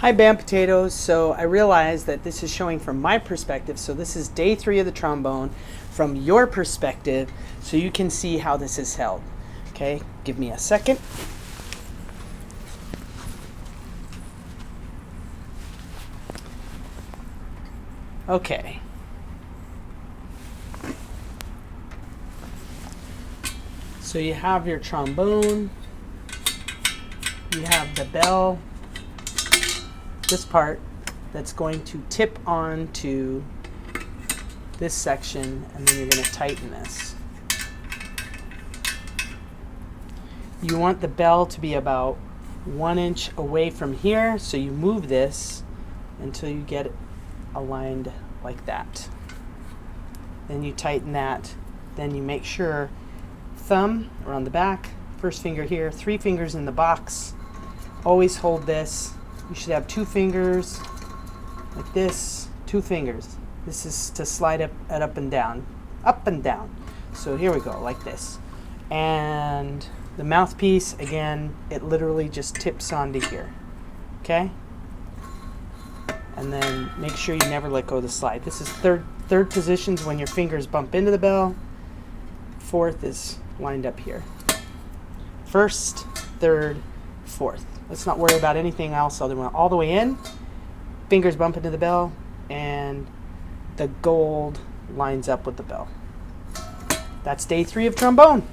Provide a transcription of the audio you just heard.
Hi band potatoes. So I realize that this is showing from my perspective. So this is day 3 of the trombone from your perspective, so you can see how this is held. Okay, give me a second. Okay. So you have your trombone, you have the bell, this part that's going to tip onto this section, and then you're going to tighten this. You want the bell to be about 1 inch away from here, so you move this until you get it aligned like that. Then you tighten that. Then you make sure thumb around the back, first finger here, 3 fingers in the box. Always hold this. You should have 2 fingers like this, 2 fingers. This is to slide up and down, up and down. So here we go, like this. And the mouthpiece, again, it literally just tips onto here. Okay? And then make sure you never let go of the slide. This is third positions when your fingers bump into the bell. 4th is lined up here. 1st, 3rd, 4th. Let's not worry about anything else other than all the way in. Fingers bump into the bell, and the gold lines up with the bell. That's day 3 of trombone.